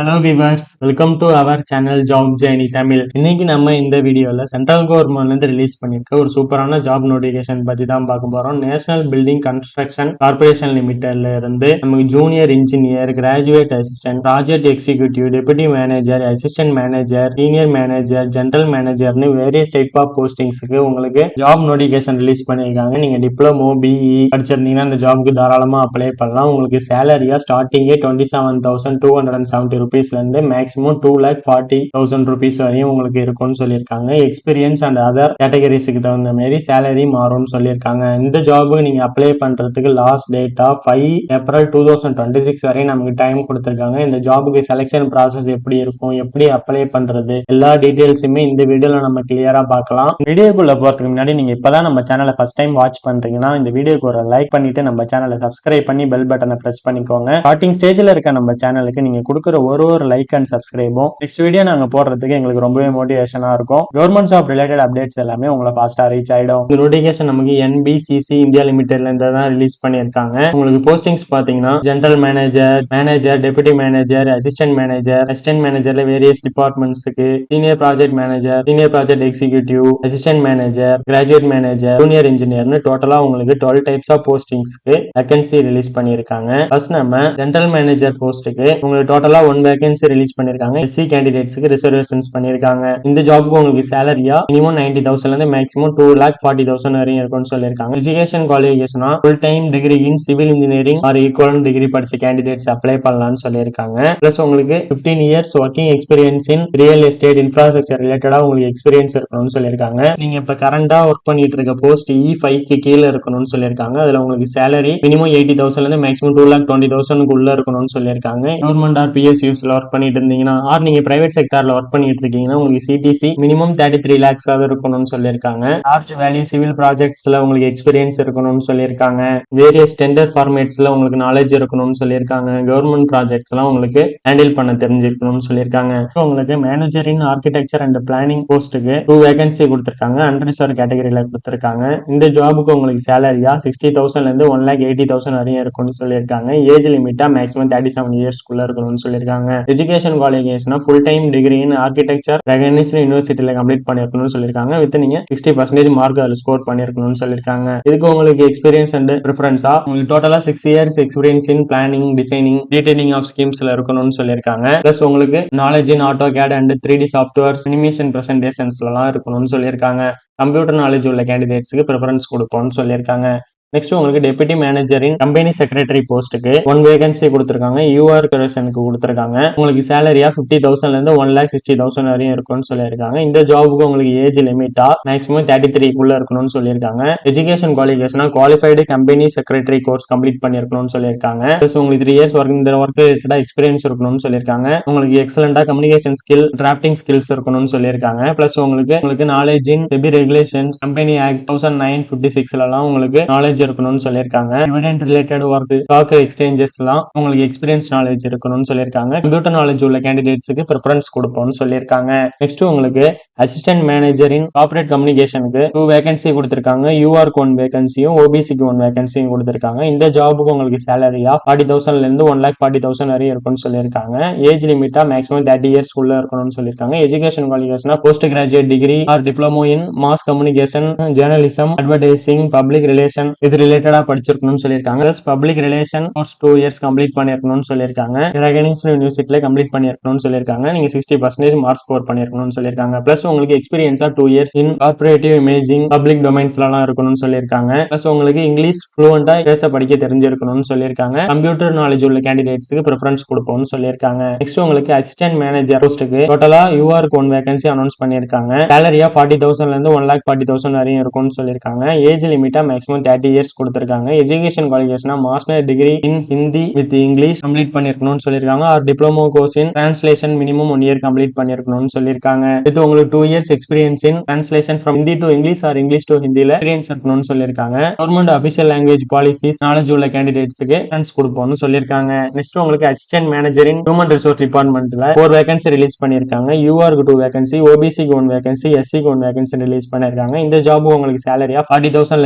Hello viewers, welcome to our channel job journey Tamil. இன்னைக்கு நம்ம இந்த வீடியோல சென்ட்ரல் கவர்மெண்ட்ல இருந்து ரிலீஸ் பண்ணிருக்க ஒரு சூப்பரான ஜாப் நோட்டிபிகேஷன் பத்தி தான் பார்க்க போறோம். நேஷனல் பில்டிங் கன்ஸ்ட்ரக்ஷன் கார்பரேஷன் லிமிடெட்ல இருந்து நமக்கு junior engineer, graduate assistant, project executive, deputy manager, assistant manager, senior manager, general மேனேஜர்னு வேரியஸ் டைப் ஆஃப் போஸ்டிங்ஸ்க்கு உங்களுக்கு ஜாப் நோட்டிபிகேஷன் ரிலீஸ் பண்ணிருக்காங்க. நீங்க டிப்ளமோ, பிஇ படிச்சிருந்தீங்கன்னா இந்த ஜாப்க்கு தாராளமா அப்ளை பண்ணலாம். உங்களுக்கு சேலரியா ஸ்டார்டிங்கே 27,270 rupees இருந்து மேக்ஸிமம் 2,40,000 rupees வரையும் உங்களுக்கு இருக்கும்னு சொல்லியிருக்காங்க. எக்ஸ்பீரியன்ஸ் அண்ட் அதர் கேட்டகரிஸுக்கு தகுந்த மாதிரி சேலரி மாறும்னு சொல்லியிருக்காங்க. இந்த ஜாபுக்கு நீங்க அப்ளை பண்றதுக்கு லாஸ்ட் டேட்டா 5 ஏப்ரல் 2026 வரையும் நமக்கு டைம் கொடுத்திருக்காங்க. இந்த ஜாபுக்கு செலக்ஷன் ப்ராசஸ் எப்படி இருக்கும், எப்படி அப்ளை பண்றது, எல்லா டீடைல்ஸுமே இந்த வீடியோல நம்ம கிளியரா பார்க்கலாம். வீடியோக்குள்ள போறதுக்கு முன்னாடி நீங்க இப்பதான் நம்ம சேனலை ஃபர்ஸ்ட் டைம் வாட்ச் பண்றீங்கன்னா இந்த வீடியோக்கு ஒரு லைக் பண்ணிட்டு நம்ம சேனலை சப்ஸ்கிரைப் பண்ணி பெல் பட்டனை பிரஸ் பண்ணிக்கோங்க. ஸ்டார்டிங் ஸ்டேஜ்ல இருக்க நம்ம சேனலுக்கு நீங்க கொடுக்குற ஒரு லைக் அண்ட் சப்ஸ்கிரைபும் நெக்ஸ்ட் வீடியோ நாங்க போடுறதுக்கு எங்களுக்கு ரொம்பவே மோட்டிவேஷனா இருக்கும். கவர்மெண்ட் ஜாப் ரிலேட்டட் அப்டேட்ஸ் எல்லாமே உங்களை ஃபாஸ்டா ரீச் ஆயிடும். இந்த நோட்டிபிகேஷன் நமக்கு NBCC இந்தியா லிமிடெட்ல இருந்து தான் ரிலீஸ் பண்ணிருக்காங்க. உங்களுக்கு போஸ்டிங்ஸ் பாத்தீங்கன்னா general manager, deputy manager, assistant மேனேஜர்ல வேரியஸ் டிபார்ட்மெண்ட்ஸ்க்கு, senior project manager, senior project executive, assistant manager, graduate manager, junior இன்ஜினியர்னு டோட்டலா உங்களுக்கு 12 டைப்ஸ் ஆஃப் போஸ்டிங்ஸ்க்கு வேகன்சி ரிலீஸ் பண்ணிருக்காங்க. ஃபர்ஸ்ட் நம்ம ஜெனரல் மேனேஜர் போஸ்ட்டுக்கு உங்களுக்கு டோட்டலா 1 வேகன்சி ரிலீஸ் பண்ணிருக்காங்க. SC கேண்டிடேட்ஸ்க்கு ரிசர்வேஷன்ஸ் பண்ணிருக்காங்க. இந்த ஜாப்க்கு உங்களுக்கு சேலரியா மினிமம் 90,000 இருந்து மேக்ஸிமம் 2,40,000 வரையும் இருக்கும்னு சொல்லியிருக்காங்க. எஜுகேஷன் குவாலிஃபிகேஷனா full time degree in civil engineering or equivalent degree படிச்ச கேண்டிடேட்ஸ் அப்ளை பண்ணலாம்னு சொல்லியிருக்காங்க. பிளஸ் உங்களுக்கு 15 years working experience in real estate infrastructure ரிலேட்டடா உங்களுக்கு எக்ஸ்பீரியன்ஸ் இருக்கணும்னு சொல்லியிருக்காங்க. நீங்க இப்ப கரண்டா ஒர்க் பண்ணிட்டு இருக்க போஸ்ட் E5க்கு கீழே இருக்கணும்னு சொல்லியிருக்காங்க. அதுல உங்களுக்கு சேலரி மினிமம் 80,000 இருந்து மேக்ஸிமம் 2,20,000 உள்ள இருக்கணும்னு சொல்லியிருக்காங்க. கவர்மெண்ட் ஆர் PSUஸ்ல ஒர்க் பண்ணிட்டு இருந்தீங்கன்னா ஆர் நீங்க பிரைவேட் செக்டார்ல ஒர்க் பண்ணிட்டு இருக்கீங்கன்னா உங்களுக்கு CTC மினிமம் 33 lakhs இருக்கணும்னு சொல்லியிருக்காங்க. லார்ஜ் வேல்யூ சிவில் ப்ராஜெக்ட்ஸ்ல உங்களுக்கு எக்ஸ்பீரியன்ஸ் இருக்கணும்னு சொல்லியிருக்காங்க. வேரியஸ் டெண்டர் ஃபார்மேட்ஸ்ல உங்களுக்கு நாலேஜ் இருக்கணும்னு சொல்லியிருக்காங்க. கவர்மெண்ட் ப்ராஜெக்ட்ஸ் எல்லாம் உங்களுக்கு ஹேண்டில் பண்ண தெரிஞ்சிருக்கணும்னு சொல்லியிருக்காங்க. உங்களுக்கு manager in architecture and planning போஸ்ட்டுக்கு 2 வேகன்சி கொடுத்திருக்காங்க. அன்ரிசர்வ் கேட்டகரியில கொடுத்திருக்காங்க. இந்த ஜாபுக்கு உங்களுக்கு சேலரியா 60,000 இருந்து 1,80,000 வரையும் இருக்கும்னு சொல்லியிருக்காங்க. ஏஜ் லிமிட்டா மேக்ஸிமம் 37 இயர்ஸ்க்குள்ள இருக்கணும்னு சொல்லியிருக்காங்க. எஜுகேஷன் குவாலிஃபிகேஷனா full time degree in architecture recognised யூனிவர்சிட்டியில கம்ப்ளீட் பண்ணிருக்கணும்னு சொல்லியிருக்காங்க. வித் நீங்க 60% மார்க் அதில் ஸ்கோர் பண்ணிருக்கணும்னு சொல்லியிருக்காங்க. இதுக்கு உங்களுக்கு எக்ஸ்பீரியன்ஸ் அண்ட் ப்ரிஃபரன்ஸா உங்களுக்கு டோட்டலா 6 years experience in planning, designing, detailing of ஸ்கீம்ஸ்ல இருக்கணும்னு சொல்லியிருக்காங்க. பிளஸ் உங்களுக்கு knowledge in AutoCAD and 3D சாஃப்ட்வேர்ஸ், அனிமேஷன் பிரசன்டேஷன்ஸ்லாம் இருக்கணும்னு சொல்லியிருக்காங்க. கம்ப்யூட்டர் நாலேஜ் உள்ள கேண்டிடேட்ஸ்க்கு ப்ரிஃபரன்ஸ் கொடுப்போம்னு சொல்லியிருக்காங்க. நெக்ஸ்ட் உங்களுக்கு டெபுட்டி மேனேஜரின் கம்பெனி செக்ரட்டரி போஸ்ட்டுக்கு 1 வேகன்சி கொடுத்திருக்காங்க. UR கரெக்ஷனுக்கு கொடுத்திருக்காங்க. உங்களுக்கு சேலரியா 50,000 இருந்து 1,60,000 வரையும் இருக்கும்னு சொல்லியிருக்காங்க. இந்த ஜாபுக்கு உங்களுக்கு ஏஜ் லிமிட்டா மேக்ஸிமம் 33 குள்ள இருக்கணும்னு சொல்லியிருக்காங்க. எஜுகேஷன் குவாலிஃபிகேஷனா qualified company secretary course complete பண்ணிருக்கணும்னு சொல்லியிருக்காங்க. பிளஸ் உங்களுக்கு 3 இயர்ஸ் இந்த ஒர்க் ரிலேட்டடா எக்ஸ்பீரியன்ஸ் இருக்கணும்னு சொல்லியிருக்காங்க. உங்களுக்கு எக்ஸலண்டா கம்யூனிகேஷன் ஸ்கில், டிராஃப்டிங் ஸ்கில்ஸ் இருக்கணும்னு சொல்லியிருக்காங்க. பிளஸ் உங்களுக்கு knowledge in SEBI regulations, company act 1956 எல்லாம் உங்களுக்கு நாலேஜ் இருக்கணும்னு சொல்லியிருக்காங்க. Dividend related work, stock exchanges எல்லாம் உங்களுக்கு எக்ஸ்பீரியன்ஸ் நாலேஜ் இருக்கணும்னு சொல்லியிருக்காங்க. கம்ப்யூட்டர் நாலேஜ் உள்ள கேண்டிடேட்ஸ்க்கு ப்ரிஃபரன்ஸ் கொடுப்போம்னு சொல்லியிருக்காங்க. நெக்ஸ்ட் உங்களுக்கு அசிஸ்டன்ட் மேனேஜர் இன் கார்ப்பரேட் கம்யூனிகேஷனுக்கு 2 வேகன்சி கொடுத்திருக்காங்க. URக்கு 1 வேகன்சியும் OBCக்கு 1 வேகன்சியும் கொடுத்திருக்காங்க. இந்த ஜாபுக்கு உங்களுக்கு சேலரியா 40,000 இருந்து 1,40,000 வரை இருக்கும்னு சொல்லியிருக்காங்க. ஏஜ் லிமிட்டா மேக்ஸிமம் 30 இயர்ஸ் உள்ள இருக்கணும்னு சொல்லியிருக்காங்க. எஜுகேஷன் குவாலிஃபிகேஷனா post graduate degree or diploma in mass communication, journalism, advertising, public relation இது ரிலேட்டடா படிச்சிருக்கணும்னு சொல்லியிருக்காங்க. Public relation course 2 years complete பண்ணிருக்கணும்னு சொல்லியிருக்காங்க. ரெகக்னைஸ்டு யூனிவர்சிட்டியில கம்ப்ளீட் பண்ணிருக்கணும்னு சொல்லியிருக்காங்க. நீங்க 60% மார்க் ஸ்கோர் பண்ணிருக்கணும்னு சொல்லியிருக்காங்க. பிளஸ் உங்களுக்கு எக்ஸ்பீரியன்ஸா 2 இயர்ஸ் இன் கார்ப்பரேட்டிவ் இமேஜிங், பப்ளிக் டொமைன்ஸ்லாம் இருக்கணும்னு சொல்லியிருக்காங்க. பிளஸ் உங்களுக்கு இங்கிலீஷ் ஃப்ளூவெண்டா பேச படிக்க தெரிஞ்சிருக்கணும்னு சொல்லியிருக்காங்க. கம்ப்யூட்டர் நாலேஜ் உள்ள கேண்டிடேட்ஸ்க்கு ப்ரிஃபரன்ஸ் கொடுப்போம்னு சொல்லியிருக்காங்க. நெக்ஸ்ட் உங்களுக்கு அசிஸ்டன்ட் மேனேஜர் போஸ்ட்டுக்கு டோட்டலா URக்கு 1 வேகன்சி அனௌன்ஸ் பண்ணிருக்காங்க. சேலரியா 40,000 இருந்து 1,40,000 வரையும் இருக்கும்னு சொல்லியிருக்காங்க. ஏஜ் லிமிட்டா மேக்ஸிமம் 30 இயர்ஸ் கொடுத்திருக்காங்க. எஜுகேஷன் குவாலிஃபிகேஷனா master degree in Hindi with English complete பண்ணிருக்கணும்னு சொல்லியிருக்காங்க. Or diploma course in translation minimum 1 year complete பண்ணிருக்கணும்னு சொல்லியிருக்காங்க. இது உங்களுக்கு 2 years experience in translation from Hindi to English or English to ஹிந்தில எக்ஸ்பீரியன்ஸ் இருக்கணும்னு சொல்லியிருக்காங்க. Government official language policies knowledge உள்ள கேண்டிடேட்ஸ்க்கு சான்ஸ் கொடுப்போம்னு சொல்லியிருக்காங்க. நெக்ஸ்ட் உங்களுக்கு assistant manager in human resource டிபார்ட்மெண்ட்ல 4 வேகன்சி ரிலீஸ் பண்ணிருக்காங்க. URக்கு 2 வேகன்சி, OBCக்கு 1 வேகன்சி, SCக்கு 1 வேகன்சி ரிலீஸ் பண்ணிருக்காங்க. இந்த ஜாப் உங்களுக்கு சேலரியா 40,000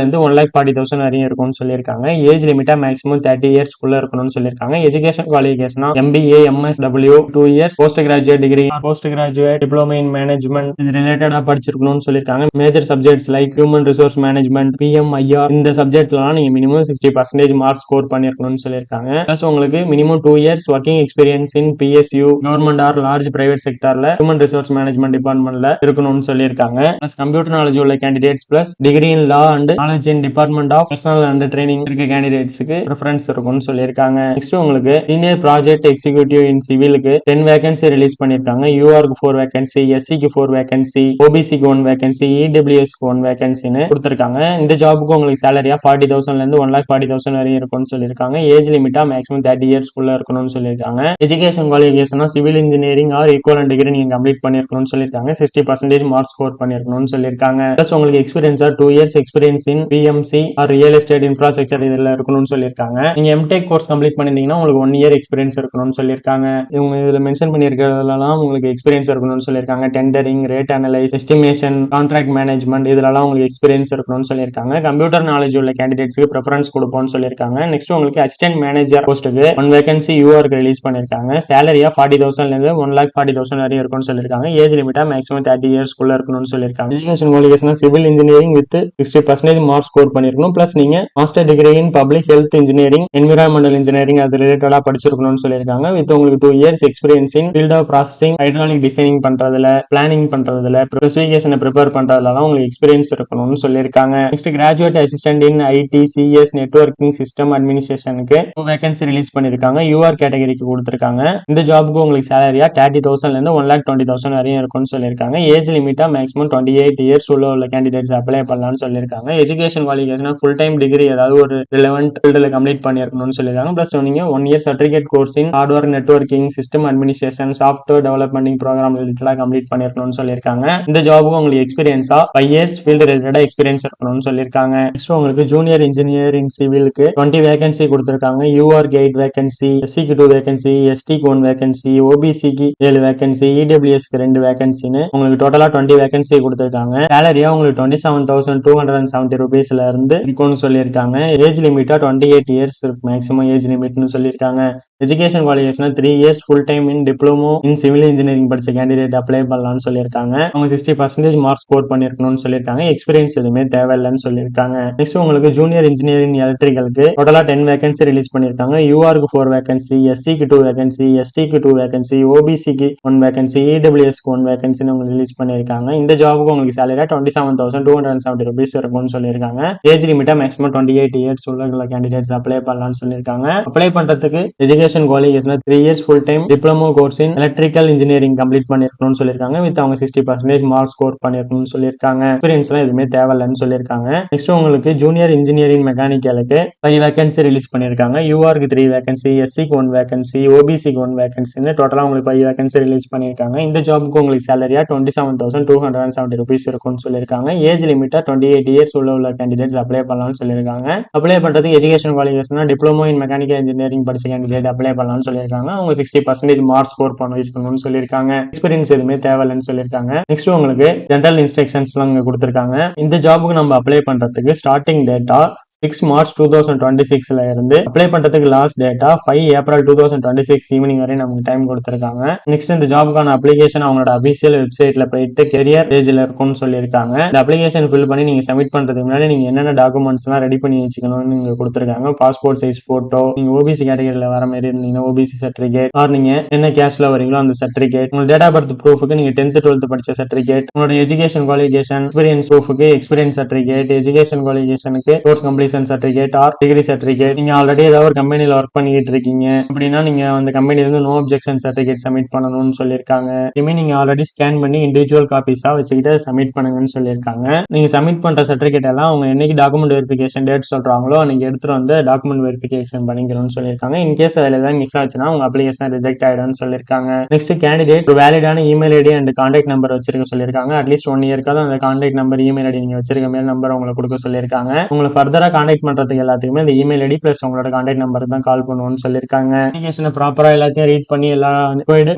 இருந்து 1,40,000 வரையும் இருக்கும்னு சொல்லியிருக்காங்க. ஏஜ் லிமிட்டா மேக்ஸிமம் 30 இயர்ஸ்க்குள்ள இருக்கணும்னு சொல்லியிருக்காங்க. எஜுகேஷன் குவாலிஃபிகேஷனா MBA MSW 2 years post graduate degree post graduate diploma in management இது ரிலேட்டடா படிச்சிருக்கணும்னு சொல்லியிருக்காங்க. Major subjects like human resource management PMIR இந்த சப்ஜெக்ட்லாம் நீங்க மினிமம் 60% மார்க் ஸ்கோர் பண்ணிருக்கணும்னு சொல்லியிருக்காங்க. பிளஸ் உங்களுக்கு minimum 2 years working experience in PSU government or large private செக்டர்ல human resource management டிபார்ட்மெண்ட்ல இருக்கணும்னு சொல்லியிருக்காங்க. பிளஸ் கம்ப்யூட்டர் நாலேஜ் உள்ள candidates plus degree in law and knowledge in department of personnel and training இருக்க கேண்டிடேட்ஸ்க்கு preference இருக்கும்னு சொல்லியிருக்காங்க. நெக்ஸ்ட் உங்களுக்கு சீனியர் ப்ராஜெக்ட் எக்ஸிக்யூட்டிவ் இன் சிவிலுக்கு 10 வேகன்சி ரிலீஸ் பண்ணிருக்காங்க. URக்கு 4 வேகன்சி, SCக்கு 4 வேகன்சி, OBCக்கு 1 வேகன்சி, EWSக்கு 1 வேகன்சின்னு கொடுத்திருக்காங்க. இந்த ஜாபுக்கு உங்களுக்கு சேலரியா 40,000ல இருந்து 1,40,000 வரையும் இருக்கும்னு சொல்லியிருக்காங்க. ஏஜ் லிமிட்டா மேக்ஸிமம் 30 இயர்ஸ்க்குள்ள இருக்கணும்னு சொல்லியிருக்காங்க. எஜுகேஷன் குவாலிஃபிகேஷனா civil engineering or equivalent degree நீங்க கம்ப்ளீட் பண்ணிருக்கணும்னு சொல்லியிருக்காங்க. 60% மார்க் ஸ்கோர் பண்ணிருக்கணும்னு சொல்லியிருக்காங்க. பிளஸ் உங்களுக்கு எக்ஸ்பீரியன்ஸா 2 years experience in PMC or real estate infrastructure இதுல இருக்கணும்னு சொல்லியிருக்காங்க. நீங்க MTech கோர்ஸ் கம்ப்ளீட் பண்ணிருந்தீங்கன்னா உங்களுக்கு 1 இயர் எக்ஸ்பீரியன்ஸ் இருக்கணும்னு சொல்லியிருக்காங்க. இவங்க இதுல மென்ஷன் பண்ணிருக்கிறதுலாம் உங்களுக்கு எக்ஸ்பீரியன்ஸ் இருக்கணும்னு சொல்லியிருக்காங்க. Tendering, rate analyse, estimation, contract management இதுலலாம் உங்களுக்கு எக்ஸ்பீரியன்ஸ் இருக்கணும்னு சொல்லியிருக்காங்க. கம்ப்யூட்டர் நாலேஜ் உள்ள கேண்டிடேட்ஸ்க்கு ப்ரிஃபரன்ஸ் கொடுப்போம்னு சொல்லியிருக்காங்க. நெக்ஸ்ட் உங்களுக்கு அசிஸ்டன்ட் மேனேஜர் போஸ்ட்டுக்கு 1 வேகன்சி URக்கு ரிலீஸ் பண்ணிருக்காங்க. சேலரியா 40,000ல இருந்து 1,40,000 வரையும் இருக்கும்னு சொல்லியிருக்காங்க. ஏஜ் லிமிட்டா மேக்ஸிமம் 30 இயர்ஸ்க்குள்ள இருக்கணும்னு சொல்லியிருக்காங்க. Education qualification civil engineering with 60% mark score பண்ணிருக்கணும். பிளஸ் நீங்க master degree in public health engineering, environmental engineering அது ரிலேட்டடா படிச்சிருக்கணும்னு சொல்லியிருக்காங்க. வித் உங்களுக்கு 2 years experience in field of processing, hydraulic designing பண்றதுல, பிளானிங் பண்றதுல, ஸ்பெசிஃபிகேஷனை ப்ரிப்பேர் பண்றதுல உங்களுக்கு எக்ஸ்பீரியன்ஸ் இருக்கணும்னு சொல்லியிருக்காங்க. Next graduate assistant in IT CS networking system அட்மினிஸ்ட்ரேஷனுக்கு 2 வேகன்சி ரிலீஸ் பண்ணிருக்காங்க. UR கேட்டகரிக்கு கொடுத்திருக்காங்க. இந்த ஜாபுக்கு உங்களுக்கு சேலரியா 30,000ல இருந்து 1,20,000 வரையும் இருக்கும்னு சொல்லியிருக்காங்க. ஏஜ் லிமிட்டா மேக்ஸிமம் 28 இயர்ஸ் உள்ள கேண்டிடேட்ஸ் அப்ளை பண்ணலாம்னு சொல்லியிருக்காங்க. Education qualification full time degree ஏதாவது ஒரு ரிலவெண்ட் ஃபீல்டில் கம்ப்ளீட் பண்ணிருக்கணும்னு சொல்லியிருக்காங்க. பிளஸ் நீங்க 1 year certificate course in hardware networking system administration software development program ரிலேட்டடா கம்ப்ளீட் பண்ணிருக்கணும்னு சொல்லியிருக்காங்க. இந்த ஜாபுக்கு உங்களுக்கு எக்ஸ்பீரியன்ஸா 5 இயர்ஸ் ஃபீல்டு ரிலேட்டடா எக்ஸ்பீரியன்ஸ் இருக்கணும்னு சொல்லியிருக்காங்க. நெக்ஸ்ட் உங்களுக்கு ஜூனியர் இன்ஜினியர் இன் சிவிலுக்கு 20 வேகன்சி கொடுத்திருக்காங்க. URக்கு 8 வேகன்சி, SCக்கு 2 வேகன்சி, STக்கு 1 வேகன்சி, OBCக்கு 7 வேகன்சி, EWSக்கு 2 வேகன்சின்னு உங்களுக்கு டோட்டலா 20 வேகன்சி கொடுத்திருக்காங்க. சேலரியா உங்களுக்கு 27,270 ரூபீஸ்ல இருந்து இருக்கும்னு சொல்லியிருக்காங்க. ஏஜ் லிமிட்டா 28 இயர்ஸ் மேக்ஸிமம் ஏஜ் லிமிட்னு சொல்லியிருக்காங்க. Education qualification 3 years full time in diploma in civil engineering படிச்ச கேண்டிடேட் அப்ளை பண்ணலாம்னு சொல்லியிருக்காங்க. அவங்க 60% மார்க் ஸ்கோர் பண்ணிருக்கணும்னு சொல்லியிருக்காங்க. எக்ஸ்பீரியன்ஸ் எதுவுமே தேவையில்லைன்னு சொல்லியிருக்காங்க. நெக்ஸ்ட் உங்களுக்கு ஜூனியர் இன்ஜினியரிங் எலக்ட்ரிக்கலுக்கு டோட்டலா 10 வேகன்சி ரிலீஸ் பண்ணிருக்காங்க. URக்கு 4 வேகன்சி, SCக்கு 2 வேகன்சி, STக்கு 2 வேகன்சி, OBCக்கு 1 வேகன்சி, EWSக்கு 1 வேகன்சின்னு உங்களுக்கு ரிலீஸ் பண்ணிருக்காங்க. இந்த ஜாபுக்கு உங்களுக்கு சேலரியா 27,270 ரூபீஸ் இருக்கும்னு சொல்லியிருக்காங்க. ஏஜ் லிமிட்டா மேக்ஸிமம் 28 இயர்ஸ் உள்ள கேண்டிடேட்ஸ் அப்ளை பண்ணலாம்னு சொல்லியிருக்காங்க. அப்ளை பண்றதுக்கு education qualification 3 years full time diploma course in electrical engineering complete பண்ணிருக்கணும்னு சொல்லியிருக்காங்க. வித் அவங்க 60% மார்க் ஸ்கோர் பண்ணிருக்கணும்னு சொல்லியிருக்காங்க. எக்ஸ்பீரியன்ஸ் எல்லாம் எதுவுமே தேவையில்லைன்னு சொல்லியிருக்காங்க. நெக்ஸ்ட் உங்களுக்கு ஜூனியர் இன்ஜினியரிங் மெக்கானிக்கலுக்கு 5 வேகன்சி ரிலீஸ் பண்ணிருக்காங்க. URக்கு 3 வேகன்சி, SCக்கு 1 வேகன்சி, OBCக்கு 1 வேகன்சின்னு டோட்டலா உங்களுக்கு 5 வேகன்சி ரிலீஸ் பண்ணிருக்காங்க. இந்த ஜாபுக்கு உங்களுக்கு சேலரியா 27,270 ரூபீஸ் இருக்கும்னு சொல்லியிருக்காங்க. ஏஜ் லிமிட்டா 28 இயர்ஸ் உள்ள கேண்டிடேட்ஸ் அப்ளை பண்ணலாம்னு சொல்லியிருக்காங்க. அப்ளை பண்றதுக்கு education qualification diploma in mechanical engineering படிச்ச கேண்டிடேட் அப்ளை பண்ணலாம்னு சொல்லியிருக்காங்க. அவங்க 60% மார்க் ஸ்கோர் பண்ணிருக்கணும்னு சொல்லியிருக்காங்க. எக்ஸ்பீரியன்ஸ் எதுவுமே தேவையில்லைன்னு சொல்லியிருக்காங்க. நெக்ஸ்ட் உங்களுக்கு ஜெனரல் இன்ஸ்ட்ரக்ஷன்ஸ் எல்லாம் கொடுத்திருக்காங்க. இந்த ஜாபுக்கு நம்ம அப்ளை பண்றதுக்கு ஸ்டார்டிங் டேட்டா 6 மார்ச் 2026ல இருந்து அப்ளை பண்றதுக்கு லாஸ்ட் டேட்டா 5 ஏப்ரல் 2026 ஈவினிங் வரை நமக்கு டைம் கொடுத்திருக்காங்க. நெக்ஸ்ட் இந்த ஜாபுக்கான அப்ளிகேஷன் அவங்களோட அபிஷியல் வெப்சைட்ல போயிட்டு கெரியர் பேஜ்ல இருக்கும்னு சொல்லியிருக்காங்க. இந்த அப்ளிகேஷன் ஃபில் பண்ணி நீங்க சப்மிட் பண்றதுக்கு முன்னாடி நீங்க என்னென்ன டாக்குமெண்ட்ஸ் எல்லாம் ரெடி பண்ணி வச்சுக்கணும்னு நீங்க கொடுத்திருக்காங்க. பாஸ்போர்ட் சைஸ் போட்டோ, நீங்க OBC கேட்டகரியில வர மாதிரி இருந்தீங்கன்னா OBC சர்டிபிகேட், ஆர் நீங்க என்ன கேஸ்ட்ல வரீங்களோ அந்த சர்டிபிகேட், உங்க டேட் ஆஃப் பர்த் ப்ரூஃபுக்கு நீங்க 10th 12th படிச்ச சர்டிபிகேட், உங்களோட எஜுகேஷன் குவாலிஃபிகேஷன் எக்ஸ்பீரியன்ஸ் ப்ரூஃபுக்கு எக்ஸ்பீரியன்ஸ் சர்டிபிகேட், எஜுகேஷன் குவாலிஃபிகேஷனுக்கு course completion certificate or degree certificate, நீங்க ஆல்ரெடி ஏதாவது ஒரு கம்பெனில ஒர்க் பண்ணிட்டு இருக்கீங்க அப்படின்னா நீங்க அந்த கம்பெனில இருந்து நோ அப்ஜெக்ஷன் சர்டிபிகேட் சப்மிட் பண்ணணும்னு சொல்லியிருக்காங்க. இதுமே நீங்க ஆல்ரெடி ஸ்கேன் பண்ணி இண்டிவிஜுவல் காப்பீஸா வச்சுக்கிட்டு சப்மிட் பண்ணுங்கன்னு சொல்லியிருக்காங்க. நீங்க சப்மிட் பண்ற சர்டிபிகேட் எல்லாம் அவங்க என்னைக்கு டாக்குமெண்ட் வெரிஃபிகேஷன் டேட் சொல்றாங்களோ நீங்க எடுத்துட்டு வந்து டாக்குமெண்ட் வெரிஃபிகேஷன் பண்ணிக்கணும்னு சொல்லியிருக்காங்க. இன்கேஸ் அதுல ஏதாவது மிஸ் ஆச்சுன்னா உங்க அப்ளிகேஷன் ரிஜெக்ட் ஆயிடும்னு சொல்லியிருக்காங்க. நெக்ஸ்ட் கேண்டிடேட் வேலிடான email ID and contact number வச்சிருக்க சொல்லியிருக்காங்க. அட்லீஸ்ட் 1 இயர்க்காவது அந்த கான்டாக்ட் நம்பர் இமெயில் ஐடி நீங்க வச்சிருக்க மேல் நம்பர் உங்களுக்கு கொடுக்க சொல்லியிருக்காங்க. உங்களுக்கு ஃபர்தரா கான்டாக்ட் பண்றதுக்கு எல்லாத்துக்குமே இந்த இமெயில் ஐடி பிளஸ் உங்களோட கான்டாக்ட் நம்பருக்கு தான் கால் பண்ணுவோம்னு சொல்லியிருக்காங்க. அப்ளிகேஷனை ப்ராப்பரா எல்லாத்தையும் ரீட் பண்ணி எல்லா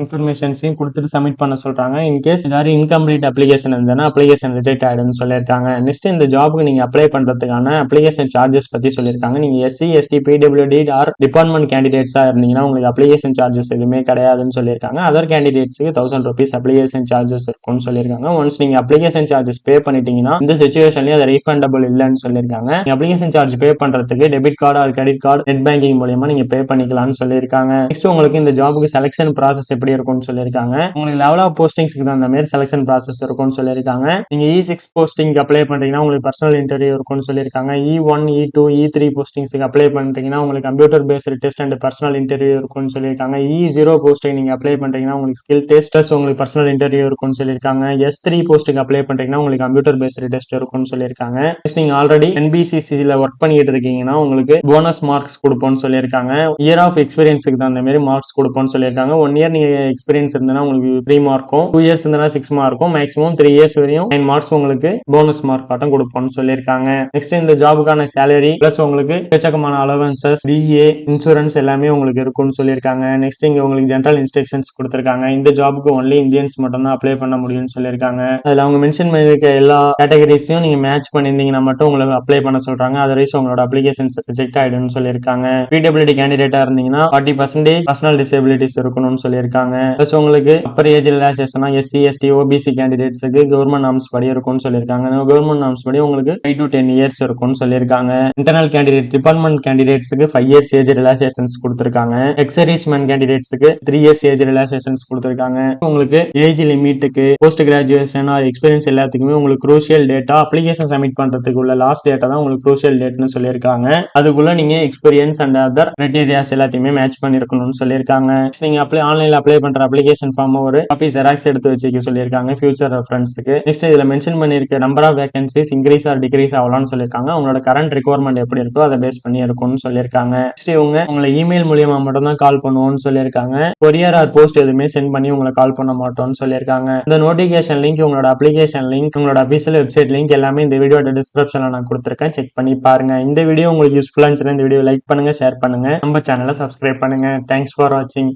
இன்ஃபர்மேஷன்ஸையும் கொடுத்துட்டு சப்மிட் பண்ண சொல்றாங்க. இன்கேஸ் ஏதாவது இன்கம்ப்ளீட் அப்ளிகேஷன் இருந்ததுன்னா அப்ளிகேஷன் ரிஜெக்ட் ஆயிடும்னு சொல்லியிருக்காங்க. நெக்ஸ்ட் இந்த ஜாபுக்கு நீங்க அப்ளை பண்றதுக்கான அப்ளிகேஷன் சார்ஜஸ் பத்தி சொல்லியிருக்காங்க. நீங்க SC ST PWD or department கேண்டிடேட்ஸா இருந்தீங்கன்னா உங்களுக்கு அப்ளிகேஷன் சார்ஜஸ் எதுவுமே கிடையாதுன்னு சொல்லியிருக்காங்க. அதர் கேண்டிடேட்ஸ்க்கு 1000 rupees அப்ளிகேஷன் சார்ஜஸ் இருக்கும்னு சொல்லியிருக்காங்க. ஒன்ஸ் நீங்க அப்ளிகேஷன் சார்ஜஸ் பே பண்ணிட்டீங்கன்னா இந்த சிச்சுவேஷன்லயும் அது ரீஃபண்டபிள் இல்லைன்னு சொல்லியிருக்காங்க. அப்ளிகேஷன் சார்ஜ் பே பண்றதுக்கு debit card or credit card net banking மூலமா நீங்க பே பண்ணிக்கலாம்னு சொல்லியிருக்காங்க. நெக்ஸ்ட் உங்களுக்கு இந்த ஜாபுக்கு செலக்ஷன் ப்ராசஸ் எப்படி இருக்கும்னு சொல்லியிருக்காங்க. உங்களுக்கு லெவல் ஆஃப் போஸ்டிங்ஸ்க்கு தகுந்த மாதிரி செலக்ஷன் ப்ராசஸ் இருக்கும்னு சொல்லியிருக்காங்க. நீங்க E6 போஸ்டிங் அப்ளை பண்றீங்கன்னா உங்களுக்கு பர்சனல் இன்டர்வியூ இருக்கும்னு சொல்லியிருக்காங்க. E1 E2 E3 போஸ்டிங்ஸ்க்கு அப்ளை பண்றீங்கன்னா உங்களுக்கு computer based test and personal interview இருக்கும்னு சொல்லியிருக்காங்க. E0 போஸ்டிங் நீங்க அப்ளை பண்றீங்கன்னா உங்களுக்கு ஸ்கில் டெஸ்ட் உங்களுக்கு பர்சனல் இன்டர்வியூ இருக்கும்னு சொல்லியிருக்காங்க. S3 போஸ்ட்டுக்கு அப்ளை பண்றீங்கன்னா உங்களுக்கு கம்ப்யூட்டர் பேஸ்டு டெஸ்ட் இருக்கும்னு சொல்லியிருக்காங்க. நீங்க ஆல்ரெடி NBCC-ல ஒர்க் பண்ணிட்டு இருக்கீங்கன்னா உங்களுக்கு போனஸ் மார்க்ஸ் கொடுப்போம்னு சொல்லியிருக்காங்க. இயர் ஆஃப் எக்ஸ்பீரியன்ஸுக்கு தகுந்த மாதிரி மார்க்ஸ் கொடுப்போம்னு சொல்லியிருக்காங்க. 1 year நீங்க எக்ஸ்பீரியன்ஸ் இருந்ததுன்னா உங்களுக்கு 3 மார்க்கும், 2 years இருந்ததுன்னா 6 மார்க்கும், மேக்ஸிமம் 3 years வரையும் 9 மார்க்ஸ் உங்களுக்கு போனஸ் மார்க் ஆட்டம் கொடுப்போம்னு சொல்லியிருக்காங்க. நெக்ஸ்ட் இந்த ஜாபுக்கான சேலரி பிளஸ் உங்களுக்கு எக்கச்சக்கமான அலவன்சஸ், DA, இன்சூரன்ஸ் எல்லாமே உங்களுக்கு இருக்கும்னு சொல்லியிருக்காங்க. நெக்ஸ்ட் இங்க உங்களுக்கு ஜெனரல் இன்ஸ்ட்ரக்ஷன்ஸ் கொடுத்திருக்காங்க. இந்த ஜாபுக்கு ஒன்லி இந்தியன்ஸ் மட்டும் தான் அப்ளை பண்ண முடியும்னு சொல்லியிருக்காங்க. அதுல அவங்க மென்ஷன் பண்ணிருக்க எல்லா கேட்டகரிஸையும் நீங்க மேட்ச் பண்ணியிருந்தீங்கன்னா மட்டும் உங்களுக்கு அப்ளை பண்ண சொல்றாங்க. அதர்வைஸ் உங்களோட அப்ளிகேஷன்ஸ் ரிஜெக்ட் ஆயிடும்னு சொல்லியிருக்காங்க. பிடபிள்யூடி கேண்டிடேட்டா இருந்தீங்கன்னா 40% பர்சனல் டிசேபிலிட்டிஸ் இருக்கணும்னு சொல்லியிருக்காங்க. பிளஸ் உங்களுக்கு upper age relaxation SC ST OBC கேண்டிடேட்ஸுக்கு கவர்மெண்ட் நார்ம்ஸ் படி இருக்கும்னு சொல்லியிருக்காங்க. கவர்மெண்ட் நார்ம்ஸ் படி உங்களுக்கு 5 to 10 years இருக்கும்னு சொல்லியிருக்காங்க. இன்டர்னல் கேண்டிடேட் டிபார்ட்மெண்ட் கேண்டிடேட்ஸுக்கு 5 years ஏஜ் ரிலாக்சேஷன்ஸ் கொடுத்திருக்காங்க. எக்ஸர்வீஸ்மேன் கேண்டிடேட்ஸுக்கு 3 years ஏஜ் ரிலாக்சேஷன்ஸ் கொடுத்திருக்காங்க. உங்களுக்கு ஏஜ் லிமிட்டுக்கு போஸ்ட் கிராஜுவேஷன் ஆர் எக்ஸ்பீரியன்ஸ் எல்லாத்துக்குமே உங்களுக்கு குரூஷியல் டேட்டா அப்ளிகேஷன் சப்மிட் பண்றதுக்கு உள்ள லாஸ்ட் டேட்டா தான் உங்களுக்கு குரூஷியல் டேட்னு சொல்லியிருக்காங்க. அதுக்குள்ள நீங்க எக்ஸ்பீரியன்ஸ் அண்ட் அதர் கிரைட்டீரியாஸ் எல்லாத்தையுமே மேட்ச் பண்ணிருக்கணும்னு சொல்லியிருக்காங்க. நீங்க ஆன்லைன்ல அப்ளை பண்ற அப்ளிகேஷன் ஃபார்ம் ஒரு காப்பி ஜெராக்ஸ் எடுத்து வச்சுக்க சொல்லியிருக்காங்க ஃபியூச்சர் ரெஃபரன்ஸ்க்கு. நெக்ஸ்ட் இதுல மென்ஷன் பண்ணிருக்க number of vacancies increase or decrease ஆகலாம்னு சொல்லியிருக்காங்க. உங்களோட கரண்ட் ரிக்வயர்மெண்ட் எப்படி இருக்கோ அதை பேஸ் பண்ணி இருக்கும்னு சொல்லியிருக்காங்க. நெக்ஸ்ட் உங்களை இமெயில் மூலியமா மட்டும் தான் கால் பண்ணுவோம்னு சொல்லியிருக்காங்க. கொரியர் ஆர் போஸ்ட் எதுவுமே சென்ட் பண்ணி உங்களை கால் பண்ண மாட்டோம்னு சொல்லியிருக்காங்க. இந்த நோட்டிபிகேஷன் லிங்க், உங்களோட அப்ளிகேஷன் லிங்க், உங்களோட அபிஷியல் வெப்சைட் லிங்க் எல்லாமே இந்த வீடியோட டிஸ்கிரிப்ஷன்ல நான் கொடுத்திருக்கேன். செக் பண்ணி பாருங்க. இந்த வீடியோ உங்களுக்கு யூஸ்ஃபுல்லா இருந்துச்சுன்னா இந்த வீடியோ லைக் பண்ணுங்க, ஷேர் பண்ணுங்க, நம்ம சேனலை சப்ஸ்கிரைப் பண்ணுங்க. தேங்க்ஸ் ஃபார் வாட்சிங்.